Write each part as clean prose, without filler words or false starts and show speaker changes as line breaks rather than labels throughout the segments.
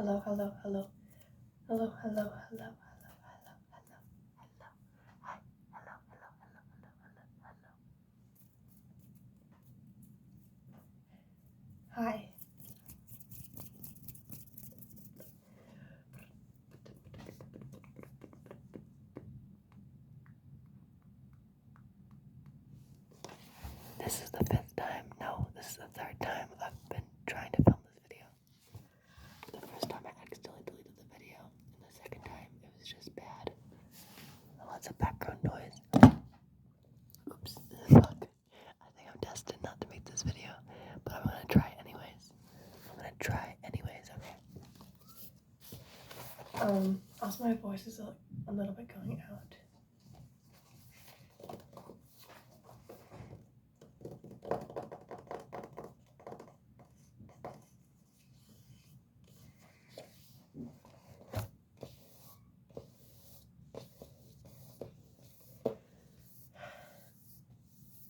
Hello, hello, hello. Hello, hello, hello, hello, hello, hello, hello. Hi, hello, hello, hello, hello, hello, hello. Hi. This is the fifth time. No, this is the third time I've been trying to film this video. The first time I accidentally deleted the video, and the second time it was just bad. Lots of background noise. Oops. Fuck. I think I'm destined not to make this video, but I'm gonna try anyways. Okay. Also my voice is a little bit going out.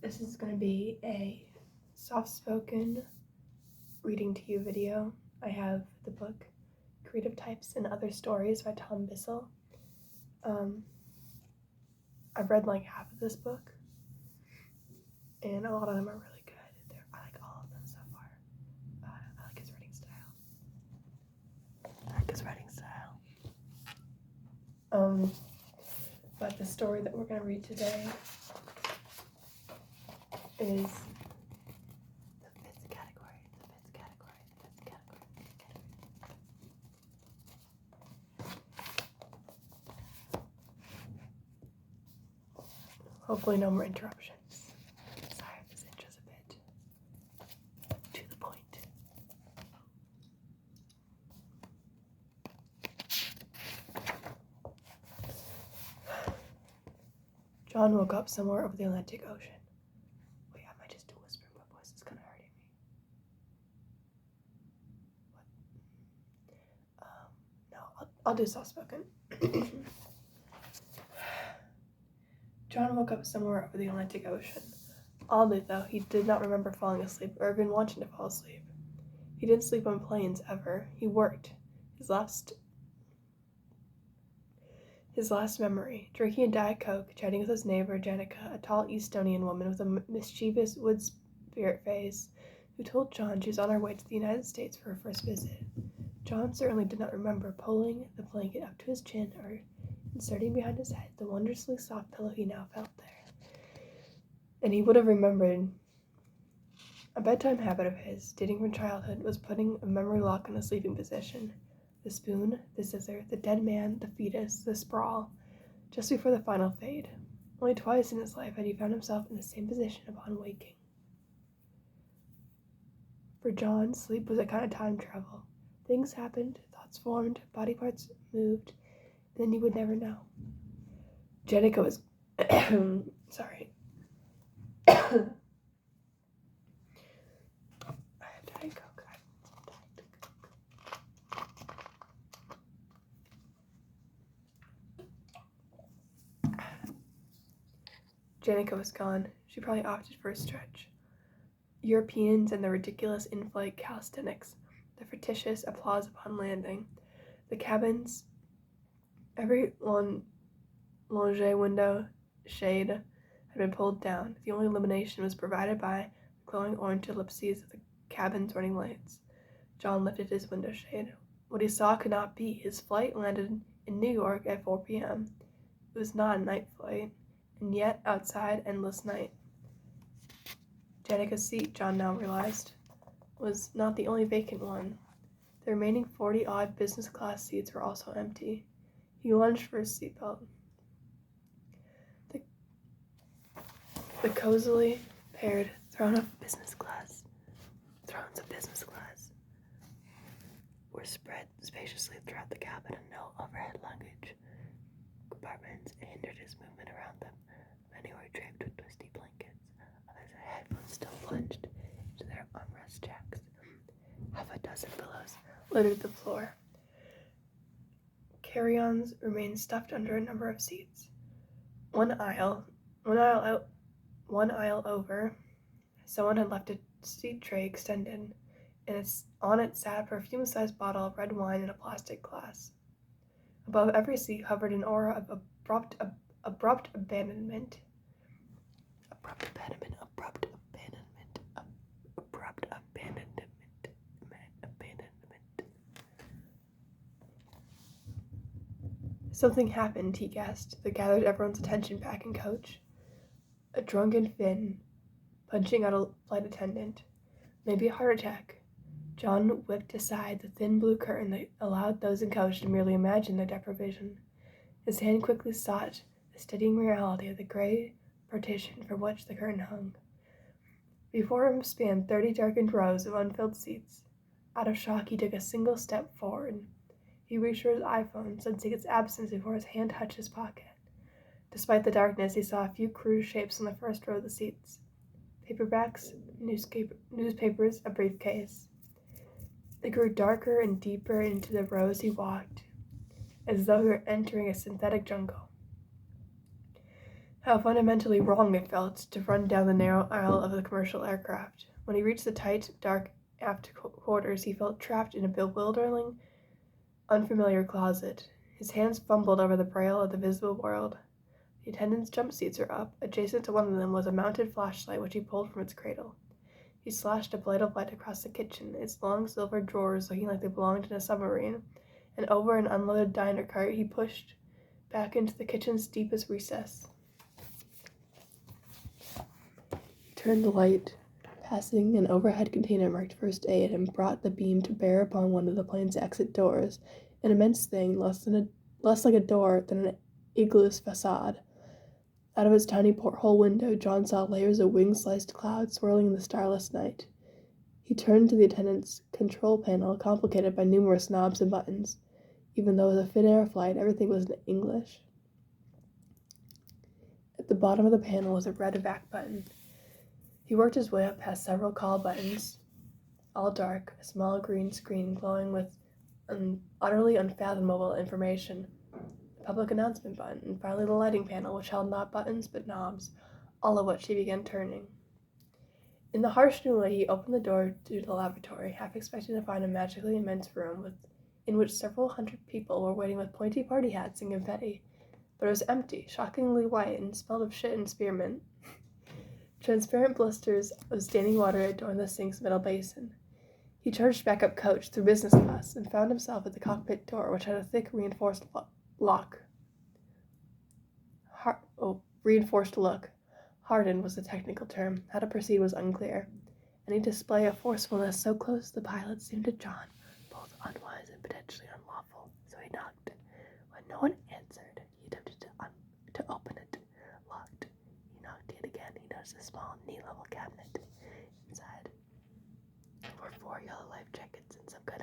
This is going to be a soft-spoken reading to you video. I have the book Creative Types and Other Stories by Tom Bissell. I've read like half of this book, and a lot of them are really good. I like all of them so far. I like his writing style. But the story that we're going to read today is the fifth category. Hopefully no more interruptions. Sorry if this intro's a bit to the point. John woke up somewhere over the Atlantic Ocean. Wait, I might just do whispering. My voice is kind of hurting me. What? No, I'll do soft-spoken. John woke up somewhere over the Atlantic Ocean. Oddly, though, he did not remember falling asleep or even wanting to fall asleep. He didn't sleep on planes ever. He worked. His last memory, drinking a Diet Coke, chatting with his neighbor, Jenica, a tall Estonian woman with a mischievous wood spirit face, who told John she was on her way to the United States for her first visit. John certainly did not remember pulling the blanket up to his chin or inserting behind his head the wondrously soft pillow he now felt there. And he would have remembered a bedtime habit of his, dating from childhood, was putting a memory lock in a sleeping position. The spoon, the scissor, the dead man, the fetus, the sprawl, just before the final fade. Only twice in his life had he found himself in the same position upon waking. For John, sleep was a kind of time travel. Things happened, thoughts formed, body parts moved, and then you would never know. Jenica was... sorry. I have Diet Coke. Jenica was gone. She probably opted for a stretch. Europeans and the ridiculous in-flight calisthenics, the fictitious applause upon landing, the cabins, every lounge window shade had been pulled down. The only illumination was provided by the glowing orange ellipses of the cabin's running lights. John lifted his window shade. What he saw could not be. His flight landed in New York at 4 p.m. It was not a night flight, and yet outside endless night. Jenica's seat, John now realized, was not the only vacant one. The remaining 40-odd business class seats were also empty. He lunged for his seatbelt. The cozily paired thrones of business class were spread spaciously throughout the cabin, and no overhead luggage compartments hindered his movement around them. Many were draped with twisty blankets. Others had headphones still plunged into their armrest jacks. Half a dozen pillows littered the floor. Carry-ons remained stuffed under a number of seats. One aisle over, someone had left a seat tray extended. and on it sat a perfume-sized bottle of red wine in a plastic glass. Above every seat hovered an aura of abrupt abandonment. Abrupt abandonment. Something happened, he guessed, that gathered everyone's attention back in coach. A drunken Finn, punching out a flight attendant. Maybe a heart attack. John whipped aside the thin blue curtain that allowed those in coach to merely imagine their deprivation. His hand quickly sought the steadying reality of the gray partition from which the curtain hung. Before him spanned 30 darkened rows of unfilled seats. Out of shock, he took a single step forward. He reached for his iPhone, sensing its absence before his hand touched his pocket. Despite the darkness, he saw a few crude shapes on the first row of the seats. Paperbacks, newspapers, a briefcase. They grew darker and deeper into the rows he walked, as though he were entering a synthetic jungle. How fundamentally wrong it felt to run down the narrow aisle of the commercial aircraft. When he reached the tight, dark aft quarters, he felt trapped in a bewildering, unfamiliar closet. His hands fumbled over the braille of the visible world. The attendants' jump seats were up. Adjacent to one of them was a mounted flashlight which he pulled from its cradle. He slashed a blade of light across the kitchen, its long silver drawers looking like they belonged in a submarine, and over an unloaded diner cart he pushed back into the kitchen's deepest recess. He turned the light, passing an overhead container marked first aid, and brought the beam to bear upon one of the plane's exit doors, an immense thing, less like a door than an igloo's facade. Out of its tiny porthole window, John saw layers of wing-sliced clouds swirling in the starless night. He turned to the attendant's control panel, complicated by numerous knobs and buttons. Even though it was a Finnair flight, everything was in English. At the bottom of the panel was a red back button. He worked his way up past several call buttons, all dark, a small green screen glowing with utterly unfathomable information. Public announcement button, and finally the lighting panel, which held not buttons but knobs, all of which he began turning. In the harsh new light, he opened the door to the lavatory, half expecting to find a magically immense room in which several hundred people were waiting with pointy party hats and confetti. But it was empty, shockingly white, and smelled of shit and spearmint. Transparent blisters of standing water adorned the sink's middle basin. He charged back up coach through business class and found himself at the cockpit door, which had a thick reinforced lock. Reinforced look. Hardened was the technical term. How to proceed was unclear. Any display of forcefulness so close to the pilot seemed to John both unwise and potentially unlawful, so he knocked. When no one answered, he attempted to open it. Locked. He knocked yet again. He noticed a small, knee-level cabinet. Inside were 4 yellow life jackets and some kind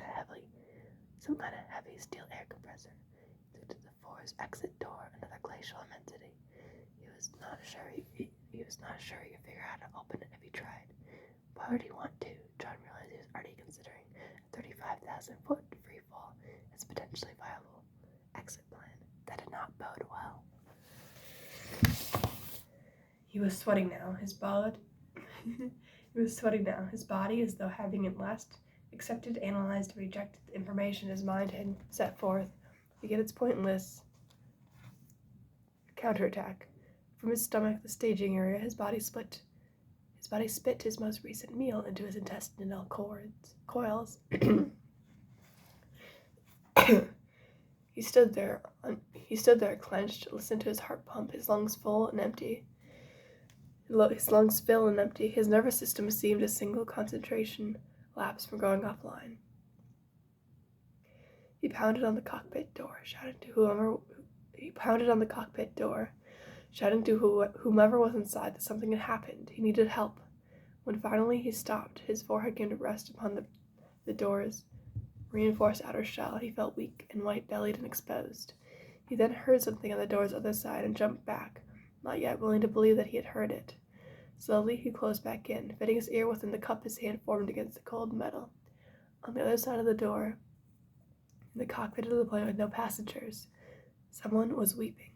of heavy steel air compressor. To the floor's exit door, another glacial immensity. He was not sure he could figure out how to open it if he tried. Why would he want to? John realized he was already considering a 35,000-foot free fall as a potentially viable exit plan. That did not bode well. He was sweating now. His body, as though having at last accepted, analyzed, and rejected the information his mind had set forth, began its pointless counterattack. From his stomach, the staging area, his body spit his most recent meal into his intestinal coils. He stood there, clenched, listened to his heart pump, his lungs fill and empty. His nervous system seemed a single concentration lapse from going offline. He pounded on the cockpit door, shouting to whomever was inside that something had happened. He needed help. When finally he stopped, his forehead came to rest upon the door's reinforced outer shell. He felt weak and white-bellied and exposed. He then heard something on the door's other side and jumped back, not yet willing to believe that he had heard it. Slowly he closed back in, fitting his ear within the cup his hand formed against the cold metal. On the other side of the door, in the cockpit of the plane with no passengers, someone was weeping.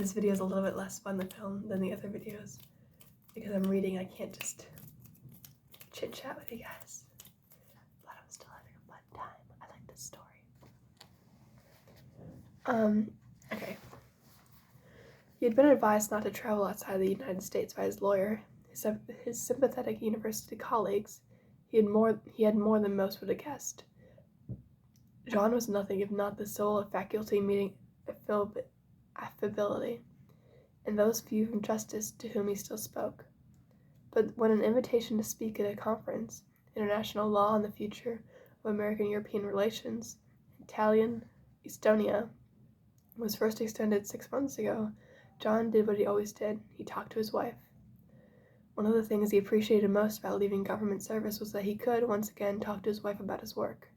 this video is a little bit less fun to film than the other videos because I'm reading. I can't just chit chat with you guys. But I'm still having a fun time. I like this story. Okay. He had been advised not to travel outside the United States by his lawyer, his sympathetic university colleagues. He had more than most would have guessed. John was nothing if not the soul of faculty meeting affability, and those few from justice to whom he still spoke. But when an invitation to speak at a conference, International Law on the Future of American-European Relations, in Tallinn, Estonia, was first extended 6 months ago, John did what he always did. He talked to his wife. One of the things he appreciated most about leaving government service was that he could, once again, talk to his wife about his work.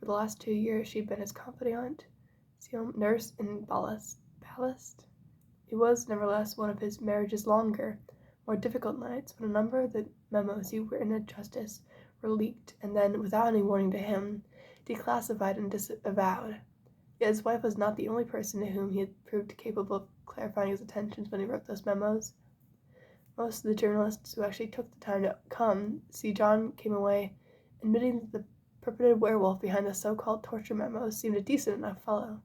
For the last 2 years, she'd been his confidant, nurse, and ballast. It was, nevertheless, one of his marriage's longer, more difficult nights when a number of the memos he written at Justice were leaked and then, without any warning to him, declassified and disavowed. Yet his wife was not the only person to whom he had proved capable of clarifying his intentions when he wrote those memos. Most of the journalists who actually took the time to come see John came away admitting that the purported werewolf behind the so-called torture memos seemed a decent enough fellow.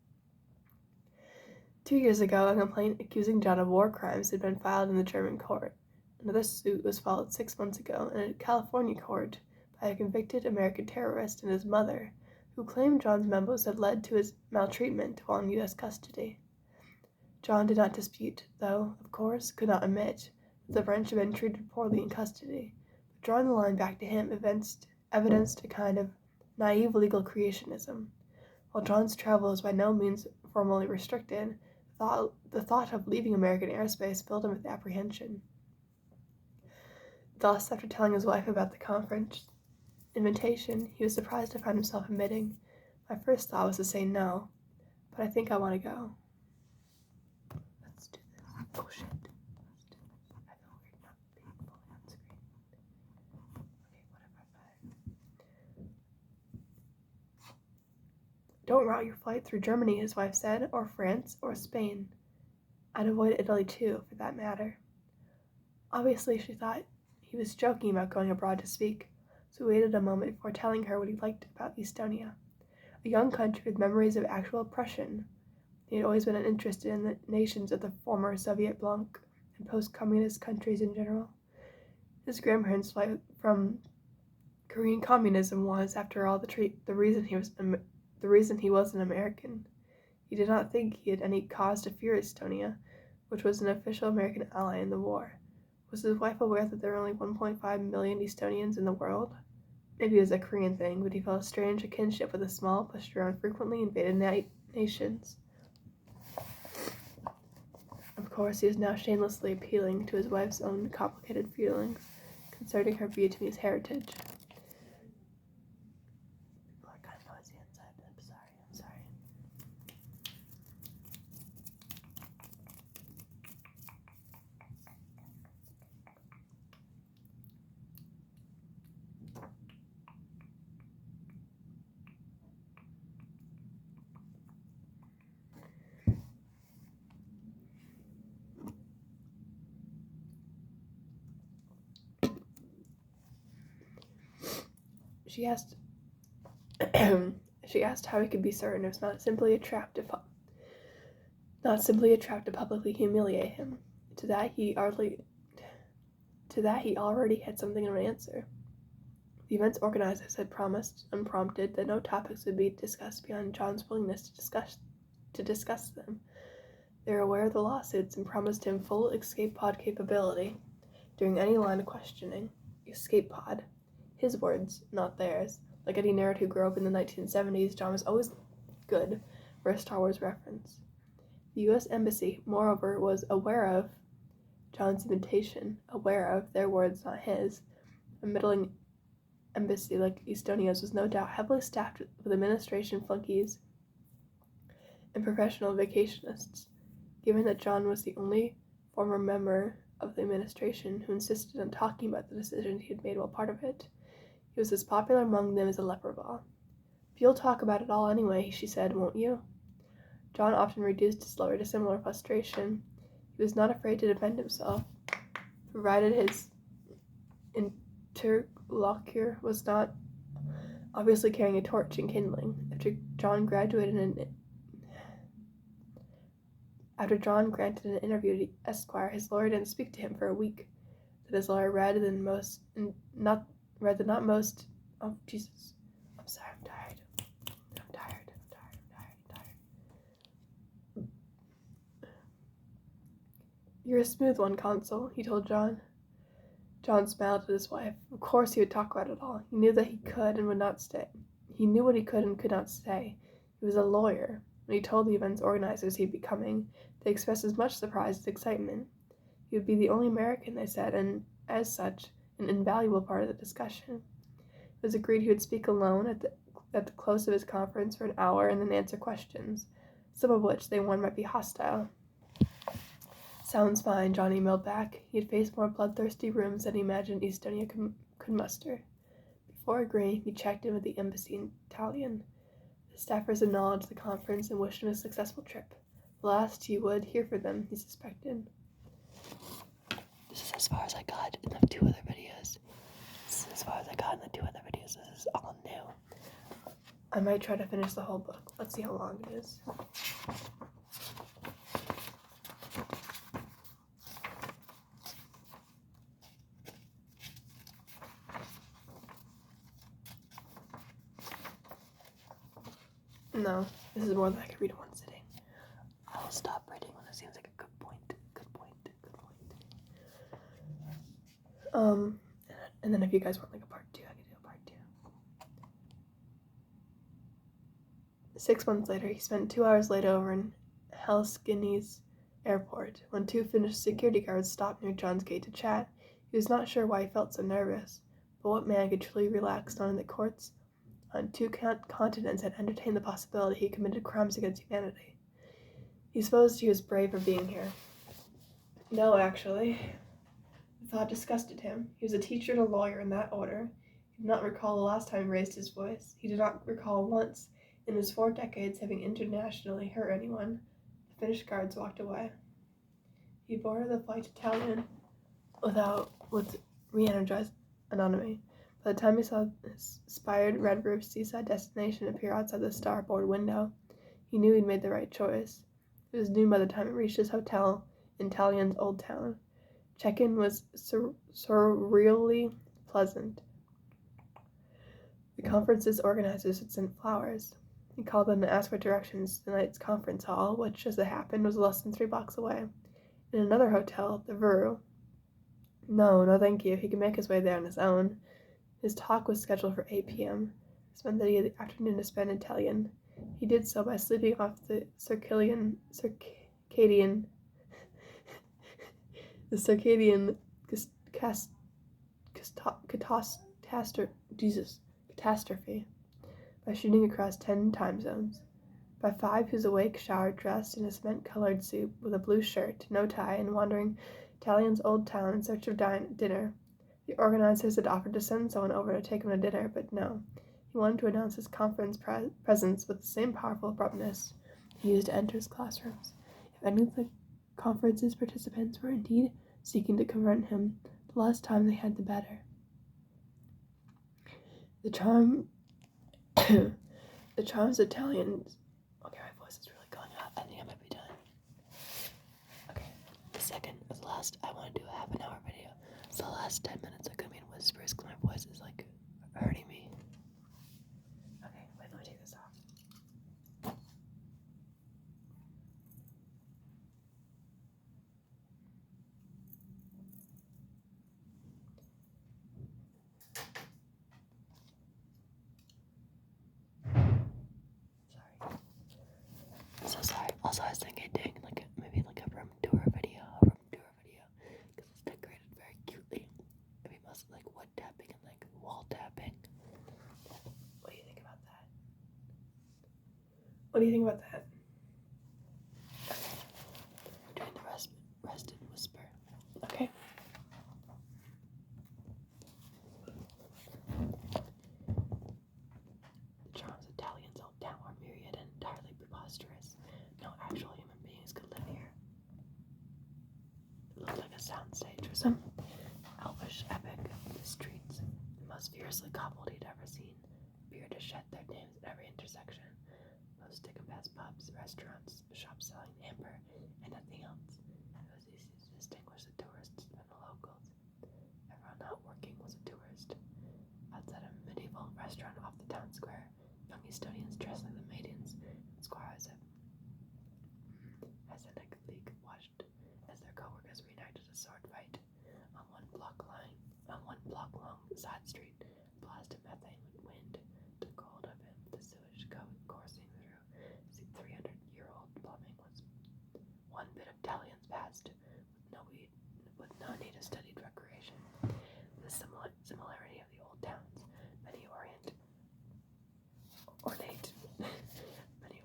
2 years ago, a complaint accusing John of war crimes had been filed in the German court. Another suit was filed 6 months ago in a California court by a convicted American terrorist and his mother, who claimed John's memos had led to his maltreatment while in U.S. custody. John did not dispute, though, of course, could not admit, that the French had been treated poorly in custody, but drawing the line back to him evidenced a kind of naive legal creationism. While John's travel was by no means formally restricted, the thought of leaving American airspace filled him with apprehension. Thus, after telling his wife about the conference invitation, he was surprised to find himself admitting, "My first thought was to say no, but I think I want to go." Let's do this. Oh shit. Let's do this. I feel weird not being fully on screen. Okay, whatever. Don't route your flight through Germany, his wife said, or France, or Spain. I'd avoid Italy too, for that matter. Obviously, she thought he was joking about going abroad to speak, so he waited a moment before telling her what he liked about Estonia. A young country with memories of actual oppression. He had always been interested in the nations of the former Soviet bloc and post-communist countries in general. His grandparents' flight from Korean communism was, after all, the reason he was an American. He did not think he had any cause to fear Estonia, which was an official American ally in the war. Was his wife aware that there were only 1.5 million Estonians in the world? Maybe it was a Korean thing, but he felt a strange kinship with the small, pushed around, frequently invaded nations. Of course, he was now shamelessly appealing to his wife's own complicated feelings concerning her Vietnamese heritage. People are kind of noisy inside, but I'm sorry. She asked how he could be certain it was not simply a trap to publicly humiliate him. To that he already had something of an answer. The event's organizers had promised, unprompted, that no topics would be discussed beyond John's willingness to discuss them. They were aware of the lawsuits and promised him full escape pod capability during any line of questioning. Escape pod. His words, not theirs. Like any nerd who grew up in the 1970s, John was always good for a Star Wars reference. The U.S. Embassy, moreover, was aware of John's invitation, aware of, their words, not his. A middling embassy like Estonia's was no doubt heavily staffed with administration flunkies and professional vacationists. Given that John was the only former member of the administration who insisted on talking about the decisions he had made while part of it, he was as popular among them as a leper ball. "You'll talk about it all anyway," she said, "won't you?" John often reduced his lover to similar frustration. He was not afraid to defend himself, provided his interlocutor was not obviously carrying a torch and kindling. After John granted an interview to Esquire, his lawyer didn't speak to him for a week. That his lawyer read the not most. Oh Jesus! I'm sorry. I'm tired. You're a smooth one, Consul, he told John. John smiled at his wife. Of course he would talk about it all. He knew that he could and would not stay. He knew what he could and could not say. He was a lawyer. When he told the event's organizers he'd be coming, they expressed as much surprise as excitement. He would be the only American, they said, and, as such, an invaluable part of the discussion. It was agreed he would speak alone at the close of his conference for an hour and then answer questions, some of which they warned might be hostile. Sounds fine, John emailed back. He had faced more bloodthirsty rooms than he imagined Eastonia could muster. Before agreeing, he checked in with the embassy in Tallinn. The staffers acknowledged the conference and wished him a successful trip. The last he would hear from them, he suspected. This is as far as I got in the two other videos. This is all new. I might try to finish the whole book. Let's see how long it is. No, this is more than I could read in one sitting. I will stop reading when it seems like a good point. And then if you guys want like a part 2, I can do a part 2. 6 months later, he spent 2 hours laid over in Helsinki's airport. When 2 Finnish security guards stopped near John's gate to chat, he was not sure why he felt so nervous. But what man could truly relax knowing that courts on 2 continents had entertained the possibility he committed crimes against humanity? He supposed he was brave for being here. No, actually. The thought disgusted him. He was a teacher and a lawyer in that order. He did not recall the last time he raised his voice. He did not recall once, in his 4 decades, having internationally hurt anyone. The Finnish guards walked away. He boarded the flight to Tallinn with re-energized anonymity. By the time he saw his spired, red-roofed seaside destination appear outside the starboard window, he knew he'd made the right choice. It was noon by the time he reached his hotel in Tallinn's Old Town. Check-in was surreally pleasant. The conference's organizers had sent flowers. He called them to ask for directions to the night's conference hall, which, as it happened, was less than 3 blocks away. In another hotel, the Vuru. No, thank you. He could make his way there on his own. His talk was scheduled for 8 p.m. He spent the afternoon to spend in Tallinn. He did so by sleeping off the circadian catastrophe by shooting across 10 time zones. By 5, he was awake, showered, dressed in a cement-colored suit with a blue shirt, no tie, and wandering Tallinn's Old Town in search of dinner. The organizers had offered to send someone over to take him to dinner, but no. He wanted to announce his conference presence with the same powerful abruptness he used to enter his classrooms. If any of the conference's participants were indeed seeking to confront him, the less time they had, the better. The charms of Tallinn. Okay, my voice is really going out. I think I might be done. Okay, the second is last. I want to do a half an hour video. So the last 10 minutes are gonna be in whispers because my voice is like hurting me. Okay, wait, let me take this off. So sorry. Also, I was thinking doing maybe a room tour video, because it's decorated very cutely. Maybe mostly wood tapping and wall tapping. What do you think about that? Okay. We're doing the rest in whisper. Okay. The charms of Tallinn's Old Town were myriad and entirely preposterous. No actual human beings could live here. after some elvish epic, the streets, the most fiercely cobbled he'd ever seen, appeared to shed their names at every intersection. Most stick past pubs, restaurants, shops selling amber, and nothing else. It was easy to distinguish the tourists from the locals. Everyone not working was a tourist. Outside a medieval restaurant off the town square, young Estonians dressed like the maidens and squires of Hasidic League watched as their co-workers reenacted a sword fight. On one block long side street, a blast of methane wind took hold of him. The sewage coursing through 300-year-old plumbing was one bit of Tallinn's past, with no need of studied recreation. The similarity of the old towns, many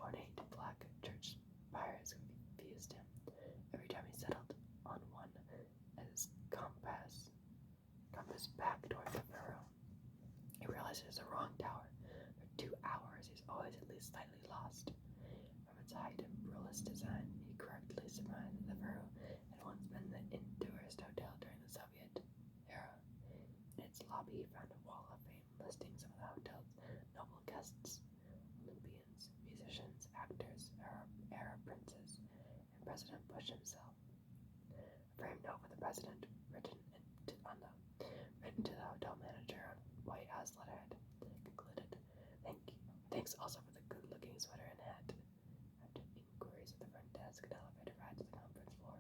ornate black church spires confused him. Every time he settled on one as his compass back toward the furrow, he realized it was the wrong tower. For 2 hours, he was always at least slightly lost. From its height and brutalist design, he correctly surmised that the furrow had once been the tourist hotel during the Soviet era. In its lobby, he found a wall of fame listing some of the hotel's noble guests: Olympians, musicians, actors, Arab princes, and President Bush himself. A framed note with the president written to the hotel manager on White House letterhead concluded, Thanks also for the good-looking sweater and hat. After inquiries at the front desk, an elevator ride to the conference floor,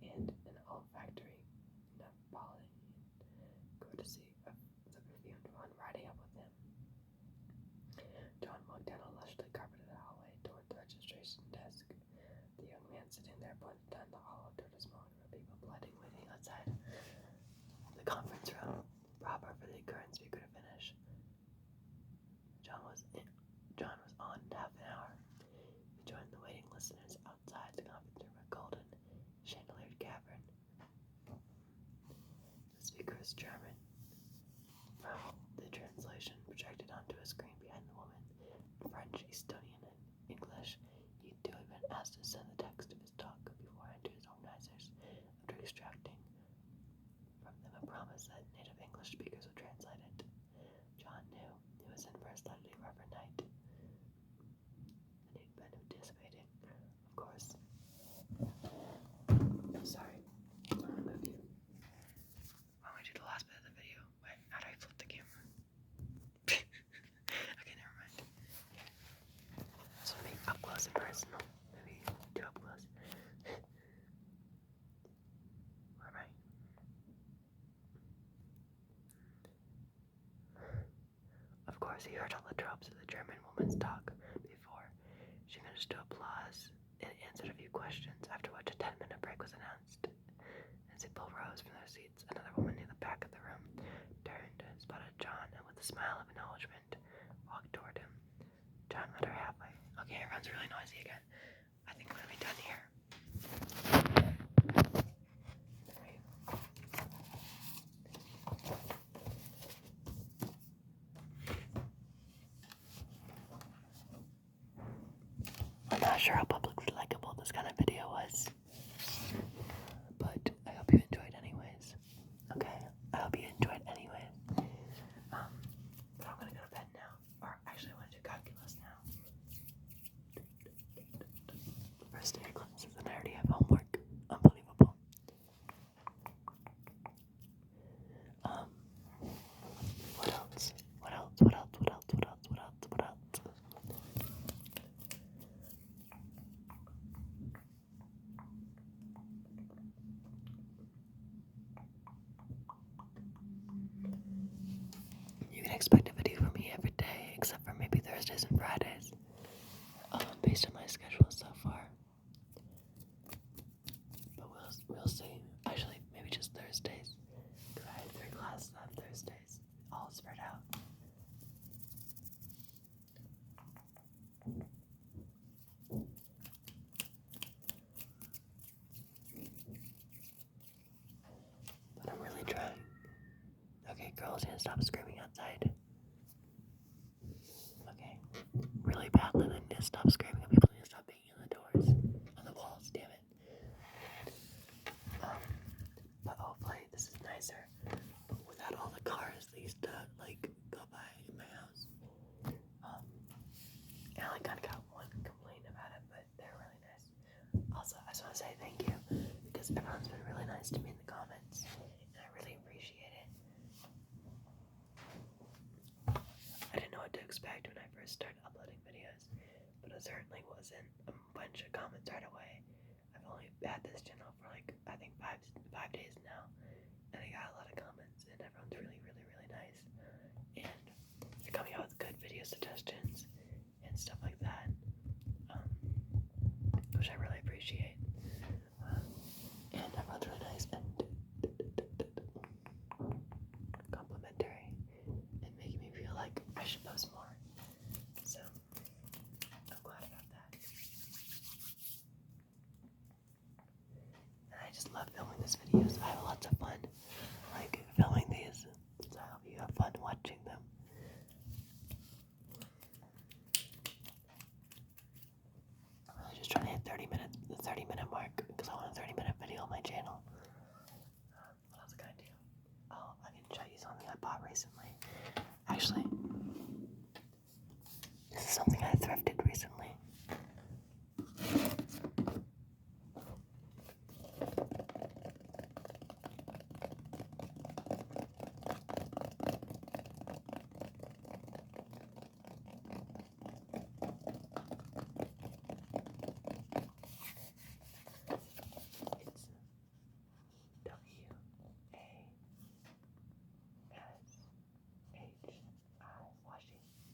and an olfactory Napoleon, courtesy of the perfumed one riding up with him. John walked down a lushly carpeted hallway toward the registration desk. The young man sitting there pointed down the hall toward a small group of people waiting outside the conference room, proper for the current speaker to finish. John was on in half an hour. He joined the waiting listeners outside the conference room, a golden, chandeliered cavern. The speaker was German. From the translation projected onto a screen behind the woman, French, Estonian, and English, he too had been asked to send the text of his talk beforehand to his organizers after extracting from them a promise that native English speakers would translate it. John knew he was in for a slightly rougher night than he'd been anticipating. Of course. I'm sorry. I'm gonna move you. Why don't we do the last bit of the video? Wait, how do I flip the camera? Okay, never mind. So make up close and personal. Maybe too up close. Where am I? Of course, he heard all the tropes of the German woman's talk before she managed to applause and answered a few questions, after which a 10-minute break was announced. As people rose from their seats, another woman near the back of the room turned and spotted John, and with a smile of acknowledgement, walked toward him. John met her halfway. Okay, everyone's really noisy again. I think we're gonna be done here. I'm not sure how publicly likable this kind of video was, but I hope you enjoyed anyways. Okay, I hope you enjoyed anyways. But I'm gonna go to bed now, or actually I want to do calculus now. First day of classes and I already have homework. Unbelievable. What else? You can expect a video from me every day, except for maybe Thursdays and Fridays, based on my schedule so far. But we'll see. Actually, maybe just Thursdays, because I have 3 classes on Thursdays, all spread out. But I'm really trying. Okay, girls, you stop screaming outside. Okay, really badly, then just stop screaming, and people need to stop banging on the doors, on the walls, damn it. But nice to me in the comments, and I really appreciate it. I didn't know what to expect when I first started uploading videos, but it certainly wasn't a bunch of comments right away. I've only had this channel for like, I think five days now, and I got a lot of comments, and everyone's really, really, really nice, and they're coming out with good video suggestions and stuff like that, which I really appreciate. And everyone's really nice and complimentary and making me feel like I should post more. So I'm glad about that. And I just love filming these videos. I have lots of fun like filming these. So I hope you have fun watching them. I'm really just trying to hit the 30-minute mark because I want a 30-minute video on my channel. What else can I do? Oh, I can show you something I bought recently. Actually, this is something I thrifted recently.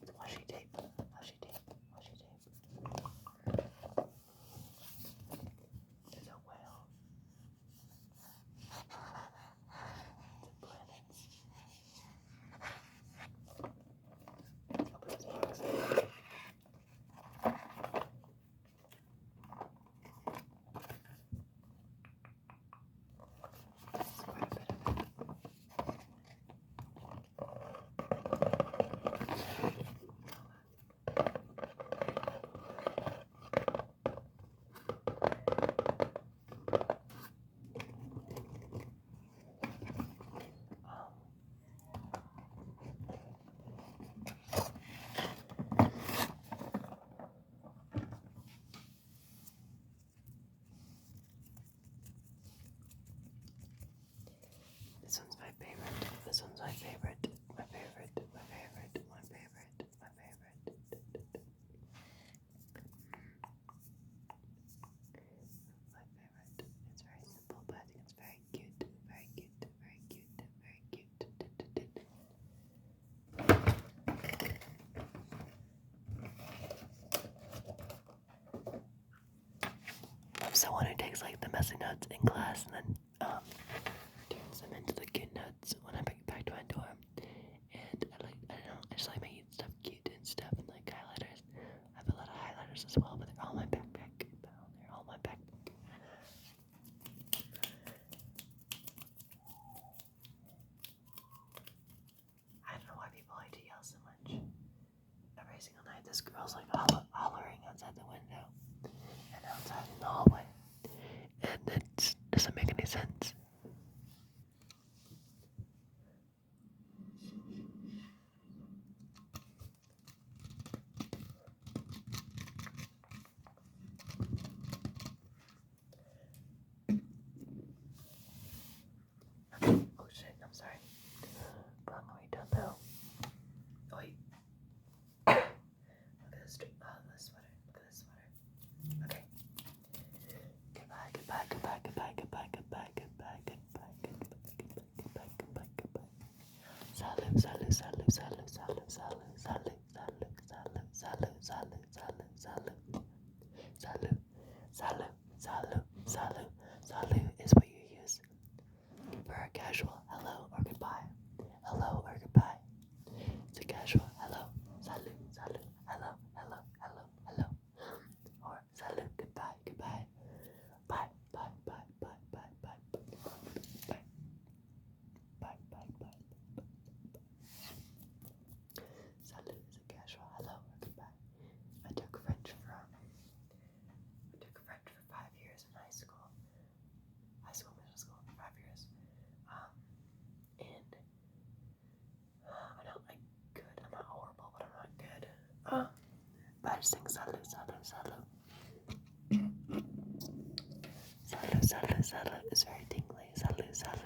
It's washi tape. There's a whale. It's in planets. Let's open this box. That's quite a bit of it. This one's my favorite. This one's my favorite. My favorite. My favorite. My favorite. My favorite. My favorite. It's very simple, but I think it's very cute. Very cute. Very cute. Very cute. I'm someone who takes like the messy notes in class and then turns them into the cute notes when I bring it back to my dorm. And I just like making stuff cute and stuff, and like highlighters. I have a lot of highlighters as well, but they're all in my backpack. I don't know why people like to yell so much. Every single night this girl's like hollering outside the window and outside in the hallway. And it doesn't make any sense. Oh shit, I'm sorry. But I'm already done now. Oh wait. Look at this sweater. Look at this sweater. Okay. Goodbye, goodbye, goodbye, goodbye, goodbye, goodbye, goodbye, goodbye, goodbye, goodbye, goodbye, goodbye. Salut, salut, salut, salut, salut, salut, salut, salut, salut, salut, salut, salut, salut, salut, salut, salut, salut is what you use for a casual hello or goodbye. Hello or goodbye. It's a casual hello, salut, salut, hello, hello, hello, hello. Or salut, goodbye, goodbye. Bye, bye, bye, bye, bye, bye, bye, bye, bye, bye, bye. Salut is a casual hello or goodbye. I took French for 5 years in high school, middle school, 5 years. And I'm not like good. I'm not horrible, but I'm not good. But I just think salut, salut, salut. Salut, salut, salut is very tingly. 7.